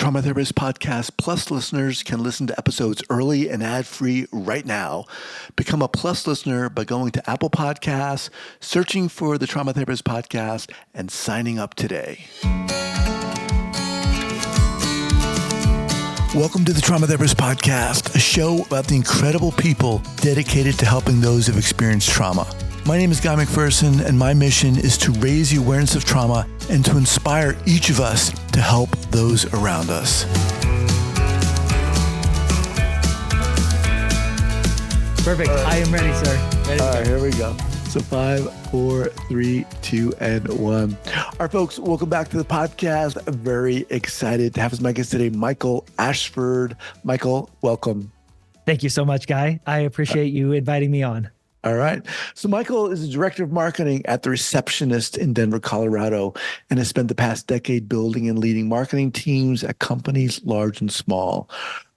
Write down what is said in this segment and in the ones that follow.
Trauma Therapist Podcast Plus listeners can listen to episodes early and ad-free right now. Become a Plus listener by going to Apple Podcasts, searching for the Trauma Therapist Podcast, and signing up today. Welcome to the Trauma Therapist Podcast, a show about the incredible people dedicated to helping those who've experienced trauma. My name is Guy McPherson, and my mission is to raise the awareness of trauma and to inspire each of us to help those around us. Perfect. I am ready, sir. Ready. All right, here we go. So 5, 4, 3, 2, and 1. All right, folks, welcome back to the podcast. I'm very excited to have as my guest today, Michael Ashford. Michael, welcome. Thank you so much, Guy. I appreciate you inviting me on. All right. So Michael is the director of marketing at the Receptionist in Denver, Colorado, and has spent the past decade building and leading marketing teams at companies large and small.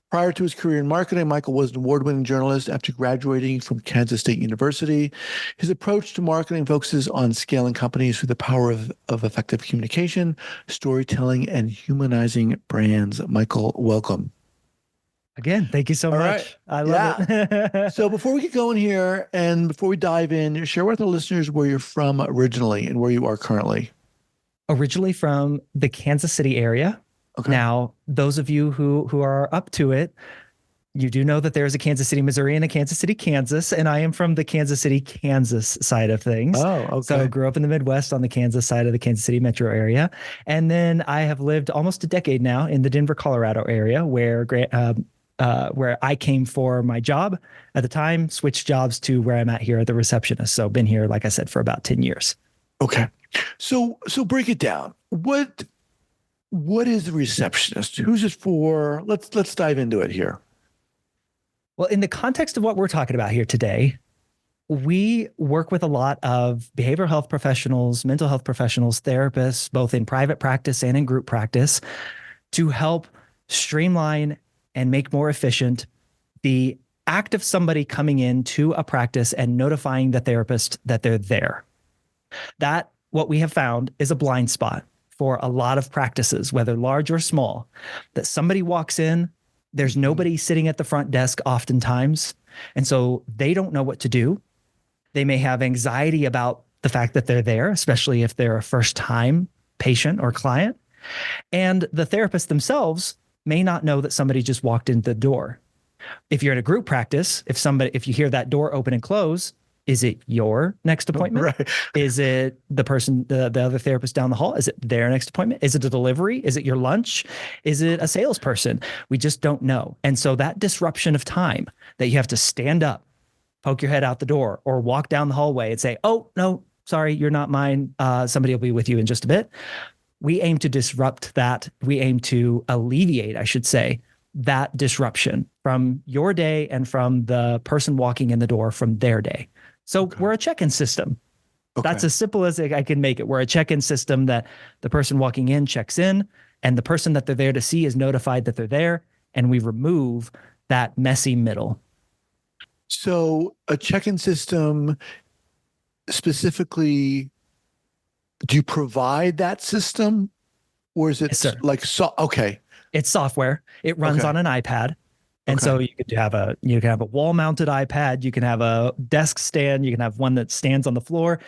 Prior to his career in marketing, Michael was an award-winning journalist after graduating from Kansas State University. His approach to marketing focuses on scaling companies through the power of effective communication, storytelling, and humanizing brands. Michael, welcome. Again, thank you so much. Right. I love it. So before we get going here and before we dive in, share with our listeners where you're from originally and where you are currently. Originally from the Kansas City area. Okay. Now, those of you who are up to it, you do know that there's a Kansas City, Missouri and a Kansas City, Kansas, and I am from the Kansas City, Kansas side of things. Oh, okay. So grew up in the Midwest on the Kansas side of the Kansas City metro area. And then I have lived almost a decade now in the Denver, Colorado area where I came for my job at the time, switched jobs to where I'm at here at the Receptionist. So been here, like I said, for about 10 years. Okay. So break it down. What is the Receptionist? Who's it for? Let's dive into it here. Well, in the context of what we're talking about here today, we work with a lot of behavioral health professionals, mental health professionals, therapists, both in private practice and in group practice, to help streamline and make more efficient the act of somebody coming into a practice and notifying the therapist that they're there. That, what we have found, is a blind spot for a lot of practices, whether large or small, that somebody walks in, there's nobody sitting at the front desk oftentimes, and so they don't know what to do. They may have anxiety about the fact that they're there, especially if they're a first-time patient or client, and the therapists themselves may not know that somebody just walked in the door. If you're in a group practice, if you hear that door open and close, is it your next appointment? Right. Is it the person, the other therapist down the hall? Is it their next appointment? Is it a delivery? Is it your lunch? Is it a salesperson? We just don't know. And so that disruption of time that you have to stand up, poke your head out the door, or walk down the hallway and say, oh, no, sorry, you're not mine. Somebody will be with you in just a bit. We aim to disrupt that. We aim to alleviate, I should say, that disruption from your day and from the person walking in the door from their day. So We're a check-in system. Okay. That's as simple as I can make it. We're a check-in system that the person walking in checks in, and the person that they're there to see is notified that they're there, and we remove that messy middle. So a check-in system, specifically, do you provide that system, or is it okay? It's software. It runs on an iPad. And so you could have a wall-mounted iPad, you can have a desk stand, you can have one that stands on the floor,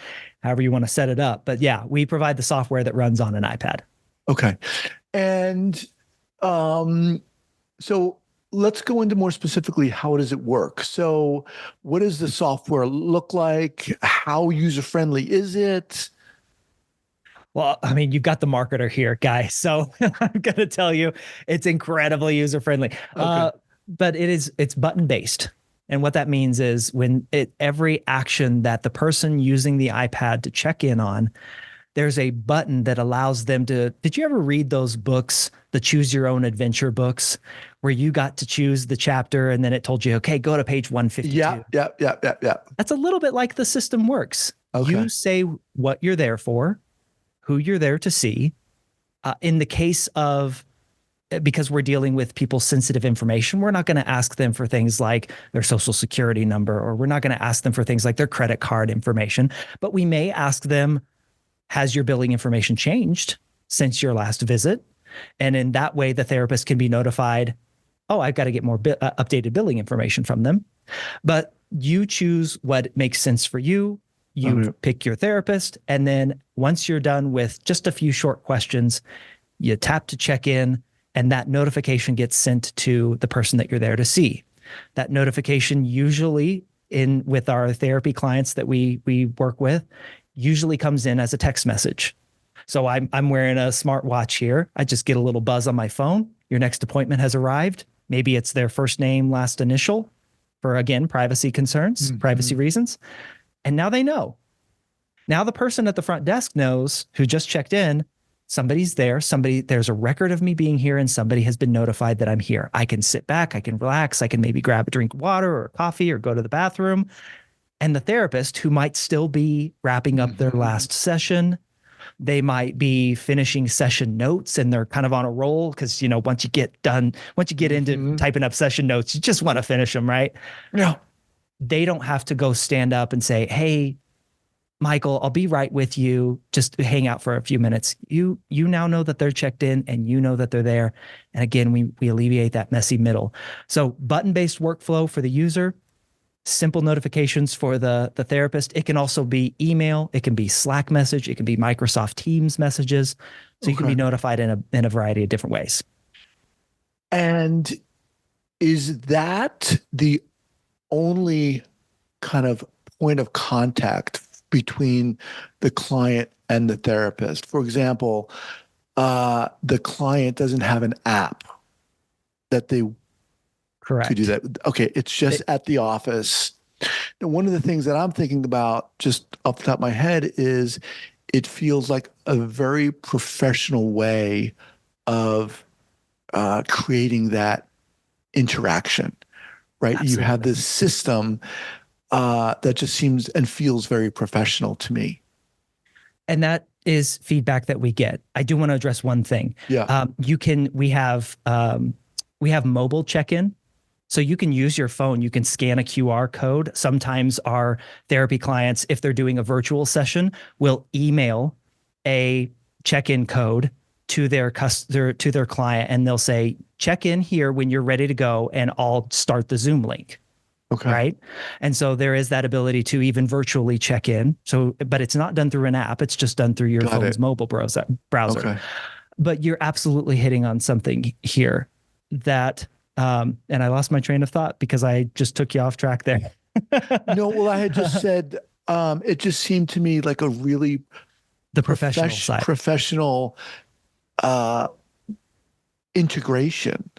however you want to set it up. But yeah, we provide the software that runs on an iPad. Okay. And so let's go into more specifically, how does it work? So what does the software look like? How user-friendly is it? Well, I mean, you've got the marketer here, Guy. So I'm going to tell you, it's incredibly user-friendly. Okay. But it's button-based. And what that means is every action that the person using the iPad to check in on, there's a button that allows them to. Did you ever read those books, the Choose Your Own Adventure books, where you got to choose the chapter and then it told you, okay, go to page 152? Yeah. That's a little bit like the system works. Okay. You say what you're there for, who you're there to see. In the case of, because we're dealing with people's sensitive information, we're not going to ask them for things like their social security number, or we're not going to ask them for things like their credit card information, but we may ask them, has your billing information changed since your last visit? And in that way, the therapist can be notified, oh, I've got to get more updated billing information from them. But you choose what makes sense for you. You pick your therapist. And then once you're done with just a few short questions, you tap to check in, and that notification gets sent to the person that you're there to see. That notification usually with our therapy clients that we work with usually comes in as a text message. So I'm wearing a smartwatch here. I just get a little buzz on my phone. Your next appointment has arrived. Maybe it's their first name, last initial for, again, privacy concerns, privacy reasons. And now they know. Now the person at the front desk knows, who just checked in, somebody's there. There's a record of me being here, and somebody has been notified that I'm here. I can sit back, I can relax, I can maybe grab a drink of water or coffee or go to the bathroom. And the therapist, who might still be wrapping up their last session, they might be finishing session notes, and they're kind of on a roll because, once you get into typing up session notes, you just want to finish them, right? Yeah. They don't have to go stand up and say, hey, Michael, I'll be right with you. Just hang out for a few minutes. You now know that they're checked in, and you know that they're there. And again, we alleviate that messy middle. So button-based workflow for the user, simple notifications for the therapist. It can also be email. It can be Slack message. It can be Microsoft Teams messages. So you can be notified in a variety of different ways. And is that the only kind of point of contact between the client and the therapist? For example, the client doesn't have an app that they Correct. to do that. Okay, it's just at the office. Now, one of the things that I'm thinking about just off the top of my head is it feels like a very professional way of creating that interaction, right? Absolutely. You have this system that just seems and feels very professional to me. And that is feedback that we get. I do want to address one thing. Yeah. We have mobile check-in. So you can use your phone, you can scan a QR code. Sometimes our therapy clients, if they're doing a virtual session, will email a check-in code to their client, and they'll say, check in here when you're ready to go, and I'll start the Zoom link. Okay. Right. And so there is that ability to even virtually check in. So, but it's not done through an app. It's just done through your phone's mobile browser. Okay. But you're absolutely hitting on something here that, and I lost my train of thought because I just took you off track there. No, well, I had just said, it just seemed to me like a really professional side. Professional integration.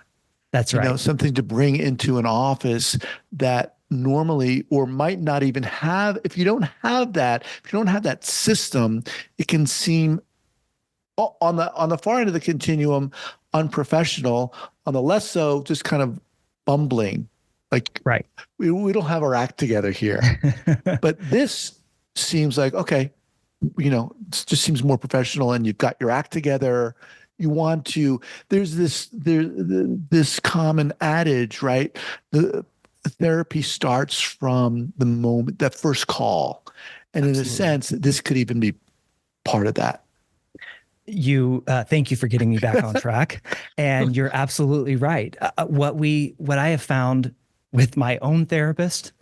That's right. Something to bring into an office that normally, or might not even have, if you don't have that system, it can seem on the far end of the continuum unprofessional, on the less so just kind of bumbling. Like, right. We don't have our act together here. But this seems like, okay, it just seems more professional, and you've got your act together. There's this common adage, right? The therapy starts from the moment, that first call. And Absolutely. In a sense, this could even be part of that. Thank you for getting me back on track. And you're absolutely right. What I have found with my own therapist,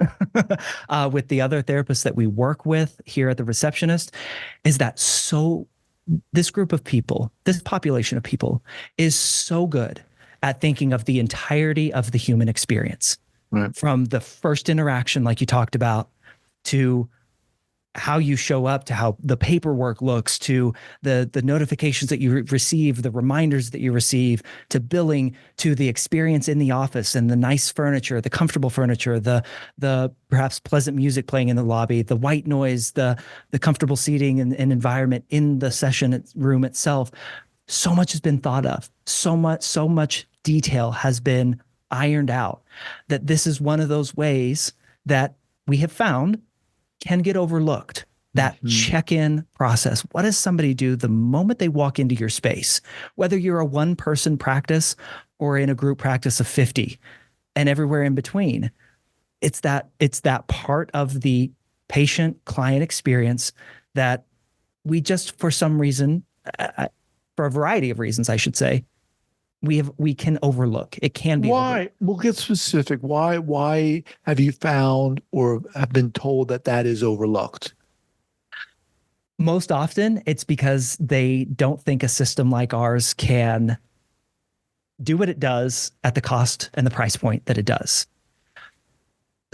with the other therapists that we work with here at the Receptionist, is that this group of people, this population of people, is so good at thinking of the entirety of the human experience. Right. From the first interaction, like you talked about, to how you show up, to how the paperwork looks, to the notifications that you receive, the reminders that you receive, to billing, to the experience in the office and the nice furniture, the comfortable furniture, the perhaps pleasant music playing in the lobby, the white noise, the comfortable seating and environment in the session room itself. So much has been thought of. So much detail has been ironed out, that this is one of those ways that we have found can get overlooked. That check-in process. What does somebody do the moment they walk into your space? Whether you're a one-person practice or in a group practice of 50 and everywhere in between, it's that part of the patient-client experience that we just, for some reason, for a variety of reasons, I should say, we can overlook. It can be overlooked. Why? We'll get specific. Why have you found or have been told that that is overlooked? Most often, it's because they don't think a system like ours can do what it does at the cost and the price point that it does.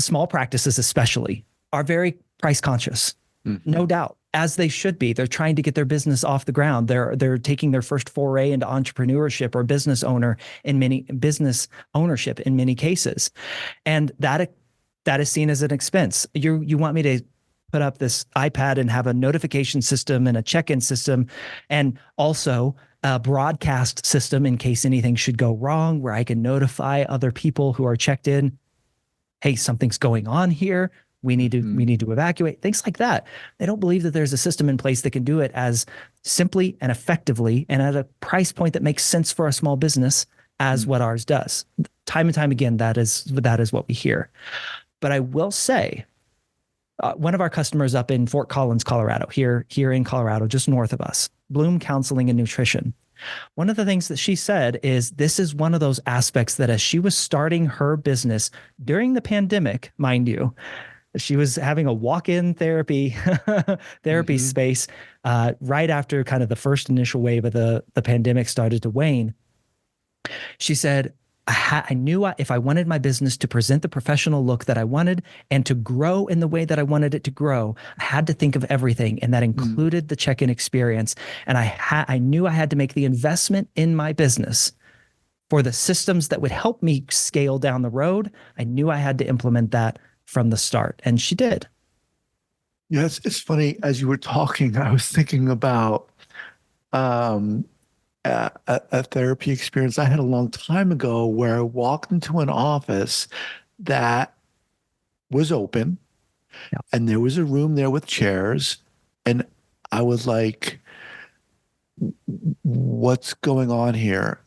Small practices, especially, are very price conscious, no doubt, as they should be. They're trying to get their business off the ground. They're taking their first foray into entrepreneurship or business ownership in many cases, and that is seen as an expense. You want me to put up this iPad and have a notification system and a check-in system, and also a broadcast system in case anything should go wrong, where I can notify other people who are checked in, hey, something's going on here. We need to evacuate, things like that. They don't believe that there's a system in place that can do it as simply and effectively and at a price point that makes sense for a small business as what ours does. Time and time again, that is what we hear. But I will say, one of our customers up in Fort Collins, Colorado, here in Colorado, just north of us, Bloom Counseling and Nutrition. One of the things that she said is this is one of those aspects that as she was starting her business during the pandemic, mind you, she was having a walk-in therapy space right after kind of the first initial wave of the pandemic started to wane. She said, I knew if I wanted my business to present the professional look that I wanted and to grow in the way that I wanted it to grow, I had to think of everything, and that included the check-in experience. And I knew I had to make the investment in my business for the systems that would help me scale down the road. I knew I had to implement that from the start, and she did. Yeah, it's funny. As you were talking, I was thinking about a therapy experience I had a long time ago where I walked into an office that was open, and there was a room there with chairs, and I was like, what's going on here?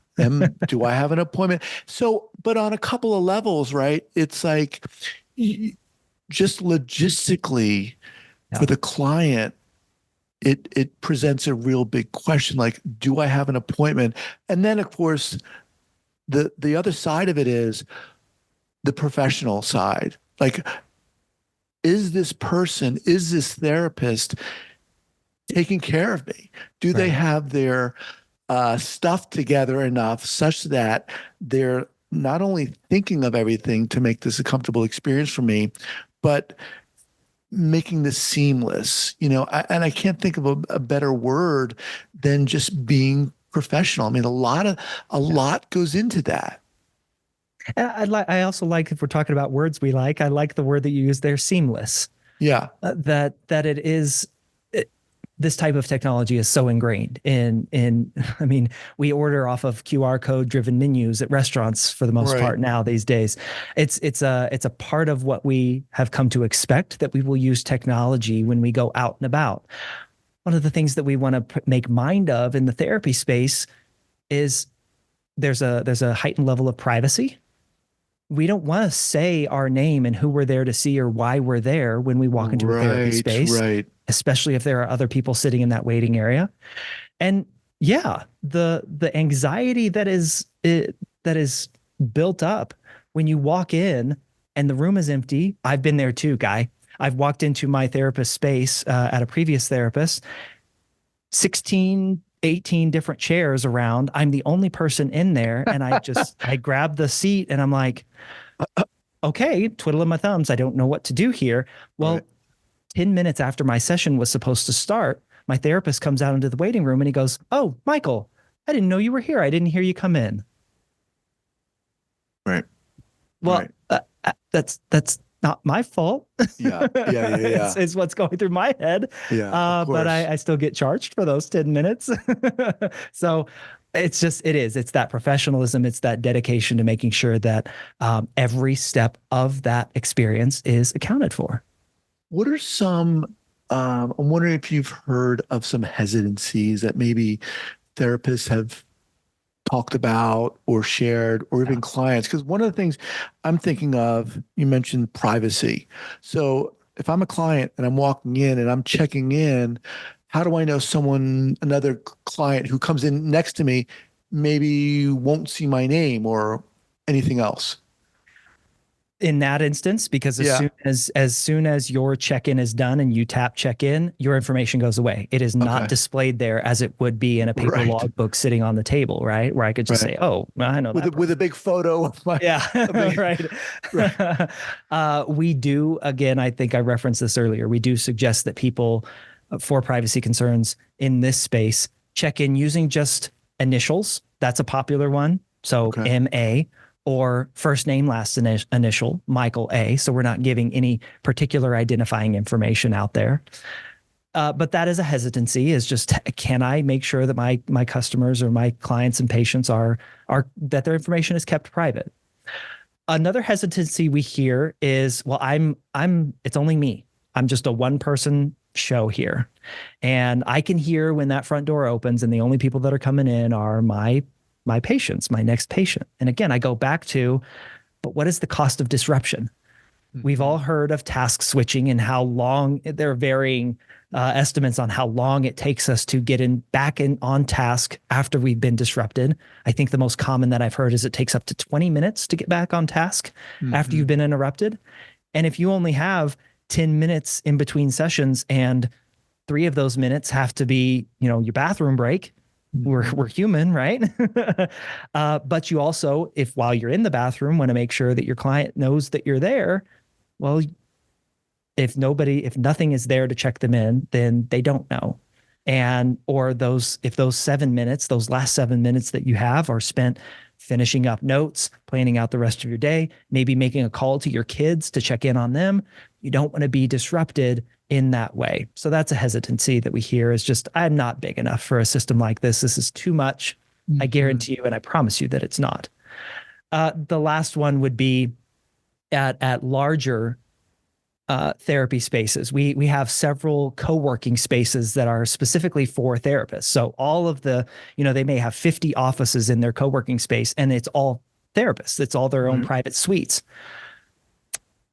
Do I have an appointment? So, but on a couple of levels, right? It's like just logistically for the client, it presents a real big question, like, do I have an appointment? And then, of course, the other side of it is the professional side. Like, is this therapist taking care of me? Do they have their stuff together enough such that they're not only thinking of everything to make this a comfortable experience for me, but making this seamless, and I can't think of a better word than just being professional. I mean, a lot goes into that. I also like, if we're talking about words we like, I like the word that you use there, seamless. Yeah. That it is, this type of technology is so ingrained in, I mean, we order off of QR code driven menus at restaurants for the most part now these days. It's a part of what we have come to expect, that we will use technology when we go out and about. One of the things that we want to make mind of in the therapy space is there's a heightened level of privacy. We don't want to say our name and who we're there to see or why we're there when we walk into a therapy space, especially if there are other people sitting in that waiting area. And yeah, the anxiety that is built up when you walk in and the room is empty. I've been there too, Guy. I've walked into my therapist space at a previous therapist, 16, 18 different chairs around. I'm the only person in there. And I grab the seat and I'm like, okay, twiddling my thumbs. I don't know what to do here. Well, 10 minutes after my session was supposed to start, my therapist comes out into the waiting room and he goes, "Oh, Michael, I didn't know you were here. I didn't hear you come in." Right. Well, that's not my fault. Yeah. It's what's going through my head. Yeah. But I still get charged for those 10 minutes. So it's that professionalism. It's that dedication to making sure that every step of that experience is accounted for. What are some, I'm wondering if you've heard of some hesitancies that maybe therapists have talked about or shared, or even clients? Because one of the things I'm thinking of, you mentioned privacy. So if I'm a client and I'm walking in and I'm checking in, how do I know another client who comes in next to me, maybe won't see my name or anything else? In that instance, because Yeah. as soon as your check-in is done and you tap check-in, your information goes away. It is not Okay. displayed there as it would be in a paper Right. logbook sitting on the table, right? Where I could just Right. say, "Oh, well, I know With that with person." a big photo of my Yeah, of the right. right. We do, again, I think I referenced this earlier. We do suggest that people, for privacy concerns in this space, check in using just initials. That's a popular one. So Okay. MA, or first name, last initial, Michael A. So we're not giving any particular identifying information out there. But that is a hesitancy, is just, can I make sure that my customers or my clients and patients are that their information is kept private? Another hesitancy we hear is, well, I'm it's only me. I'm just a one person show here. And I can hear when that front door opens and the only people that are coming in are my patients, my next patient. And again, I go back to, but what is the cost of disruption? We've all Mhm. heard of task switching and how long there are varying estimates on how long it takes us to get back in on task after we've been disrupted. I think the most common that I've heard is it takes up to 20 minutes to get back on task after you've Mhm. been interrupted. And if you only have 10 minutes in between sessions and 3 of those minutes have to be, your bathroom break, Mhm. we're human, right? But you also, if while you're in the bathroom, want to make sure that your client knows that you're there, well, if nothing is there to check them in, then they don't know. And or if those 7 minutes, those last 7 minutes that you have are spent finishing up notes, planning out the rest of your day, maybe making a call to your kids to check in on them, you don't want to be disrupted in that way. So that's a hesitancy that we hear, is just, I'm not big enough for a system like this. This is too much. I Mhm. guarantee you, and I promise you that it's not. The last one would be at larger therapy spaces. We have several co-working spaces that are specifically for therapists. So all of they may have 50 offices in their co-working space, and it's all therapists. It's all their own Right. private suites.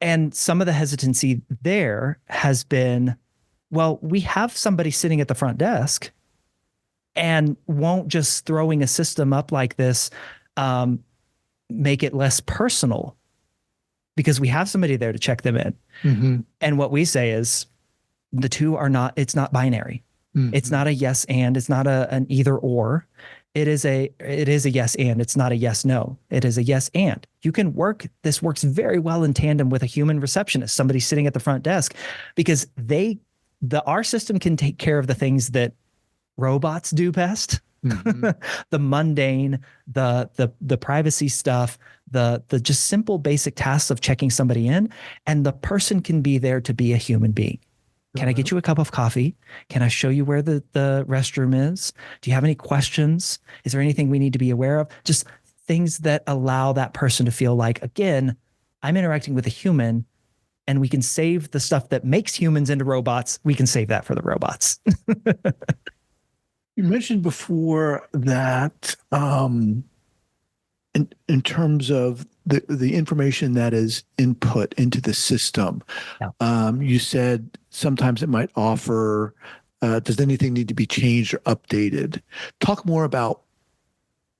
And some of the hesitancy there has been, well, we have somebody sitting at the front desk, and won't just throwing a system up like this um, make it less personal, because we have somebody there to check them in. Mhm. And what we say is, the two are not, it's not binary. It's Mhm. not a yes and, it's not an either or. It is a yes and, it's not a yes no. It is a yes and. This works very well in tandem with a human receptionist, somebody sitting at the front desk, because our system can take care of the things that robots do best. Mhm. The mundane, the privacy stuff, the just simple basic tasks of checking somebody in, and the person can be there to be a human being. Can I Got it. get you a cup of coffee? Can I show you where the restroom is? Do you have any questions? Is there anything we need to be aware of? Just things that allow that person to feel like, again, I'm interacting with a human, and we can save the stuff that makes humans into robots. We can save that for the robots. You mentioned before that in terms of the information that is input into the system, Yeah. you said sometimes it might offer, does anything need to be changed or updated? Talk more about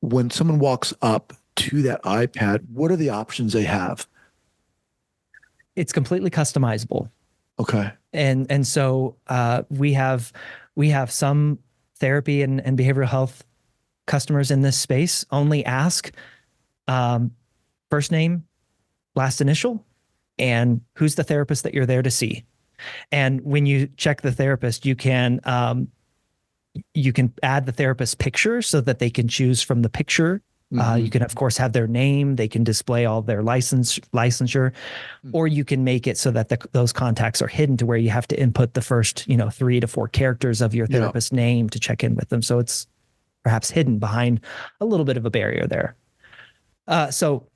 when someone walks up to that iPad, what are the options they have? It's completely customizable. Okay. And so we have some therapy and behavioral health customers in this space only ask um, first name, last initial, and who's the therapist that you're there to see. And when you check the therapist, you can add the therapist picture so that they can choose from the picture. You Mm-hmm. can, of course, have their name. They can display all their licensure, or you can make it so that those contacts are hidden to where you have to input the first, 3 to 4 characters of your Yeah. therapist's name to check in with them. So it's perhaps hidden behind a little bit of a barrier there. So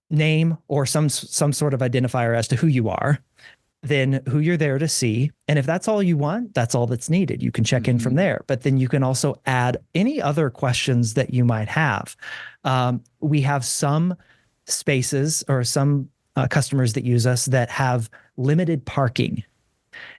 name or some sort of identifier as to who you are, then who you're there to see. And if that's all you want, that's all that's needed. You can check in from Mm-hmm. there. But then you can also add any other questions that you might have. We have some spaces or some customers that use us that have limited parking.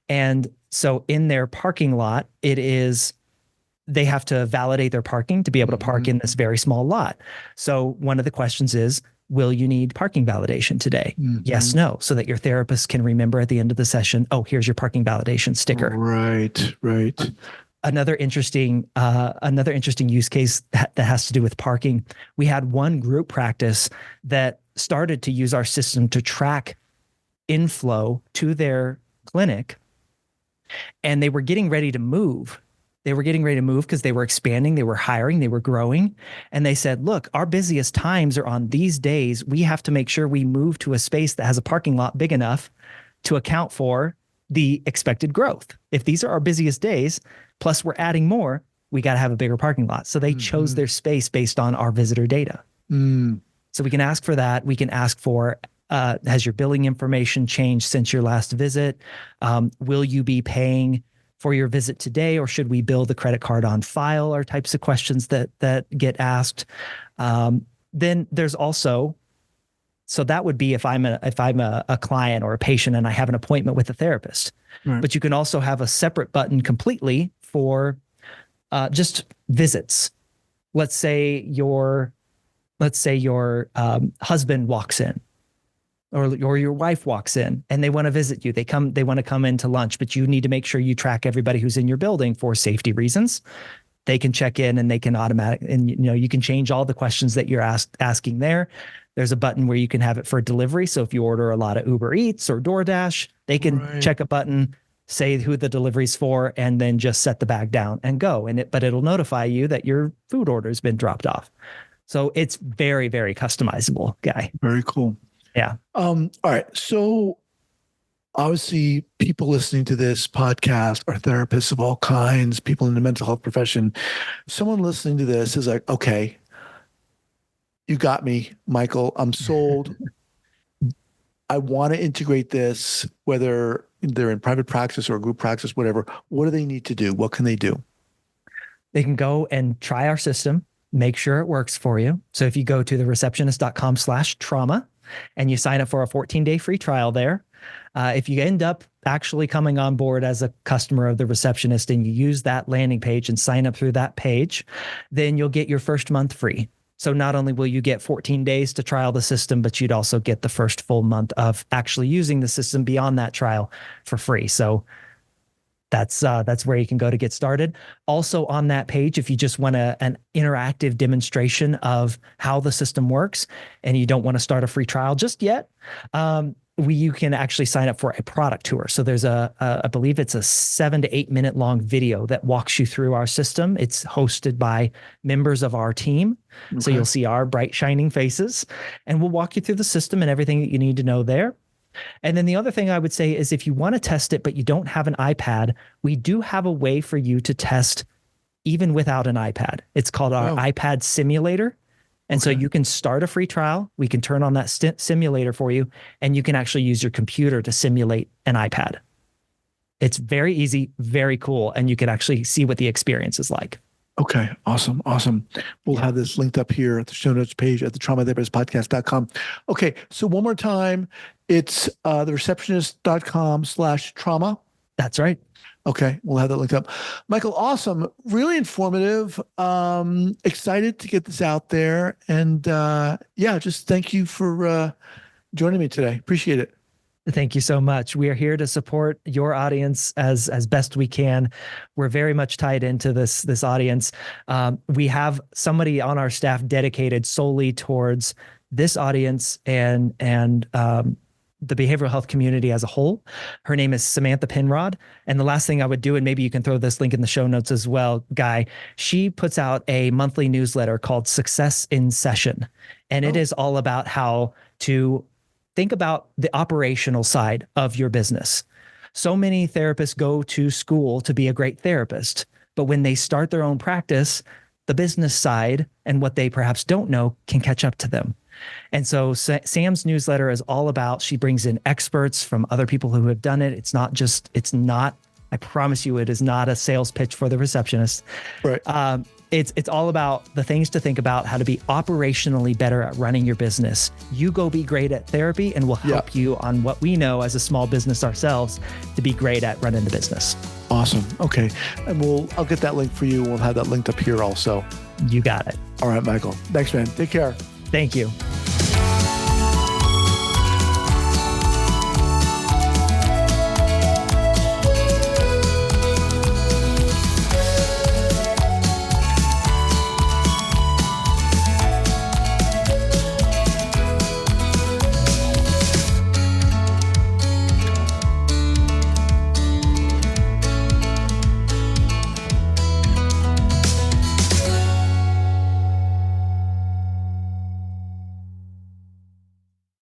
And So in their parking lot, they have to validate their parking to be able to park in this very small lot. So one of the questions is, will you need parking validation today? Yes, no, so that your therapist can remember at the end of the session, oh, here's your parking validation sticker. Right. Another interesting use case that has to do with parking. We had one group practice that started to use our system to track inflow to their clinic, and they were getting ready to move. They were getting ready to move because they were expanding, they were hiring, they were growing. And they said, look, our busiest times are on these days. We have to make sure we move to a space that has a parking lot big enough to account for the expected growth. If these are our busiest days, plus we're adding more, we got to have a bigger parking lot. So they chose their space based on our visitor data. So we can ask for that. We can ask for, has your billing information changed since your last visit? Will you be paying for your visit today, or should we bill the credit card on file, are types of questions that get asked. Then there's also, so that would be if I'm a client or a patient and I have an appointment with a therapist. Right. But you can also have a separate button completely for just visits. Let's say your husband walks in, or your wife walks in and they want to visit you. They want to come in to lunch, but you need to make sure you track everybody who's in your building for safety reasons. They can check in and they can you can change all the questions that you're asking there. There's a button where you can have it for delivery. So if you order a lot of Uber Eats or DoorDash, they can check a button, say who the delivery's for, and then just set the bag down and go. But it'll notify you that your food order has been dropped off. So it's very, very customizable, Guy. Very cool. Yeah. All right. So obviously people listening to this podcast are therapists of all kinds, people in the mental health profession. Someone listening to this is like, okay, you got me, Michael. I'm sold. I want to integrate this, whether they're in private practice or group practice, whatever. What do they need to do? What can they do? They can go and try our system, make sure it works for you. So if you go to thereceptionist.com/trauma, and you sign up for a 14-day free trial there. If you end up actually coming on board as a customer of the Receptionist and you use that landing page and sign up through that page, then you'll get your first month free. So not only will you get 14 days to trial the system, but you'd also get the first full month of actually using the system beyond that trial for free. So that's where you can go to get started. Also on that page, if you just want an interactive demonstration of how the system works and you don't want to start a free trial just yet, you can actually sign up for a product tour. So there's I believe it's a 7 to 8 minute long video that walks you through our system. It's hosted by members of our team. Okay. So you'll see our bright shining faces, and we'll walk you through the system and everything that you need to know there. And then the other thing I would say is if you want to test it, but you don't have an iPad, we do have a way for you to test even without an iPad. It's called our iPad simulator. And so you can start a free trial. We can turn on that simulator for you, and you can actually use your computer to simulate an iPad. It's very easy, very cool, and you can actually see what the experience is like. Okay. Awesome. We'll have this linked up here at the show notes page at the traumatherapistpodcast.com. Okay. So one more time, it's thereceptionist.com/trauma. That's right. Okay. We'll have that linked up. Michael, awesome. Really informative. Excited to get this out there. And just thank you for joining me today. Appreciate it. Thank you so much. We are here to support your audience as best we can. We're very much tied into this audience. We have somebody on our staff dedicated solely towards this audience and the behavioral health community as a whole. Her name is Samantha Penrod. And the last thing I would do, and maybe you can throw this link in the show notes as well, Guy, she puts out a monthly newsletter called Success in Session. And it is all about how to think about the operational side of your business. So many therapists go to school to be a great therapist, but when they start their own practice, the business side and what they perhaps don't know can catch up to them. And so Sam's newsletter is all about, she brings in experts from other people who have done it. It's not, I promise you, it is not a sales pitch for the Receptionist. Right. It's all about the things to think about, how to be operationally better at running your business. You go be great at therapy, and we'll help you on what we know as a small business ourselves to be great at running the business. Awesome. Okay. And I'll get that link for you. We'll have that linked up here also. You got it. All right, Michael. Thanks, man. Take care. Thank you.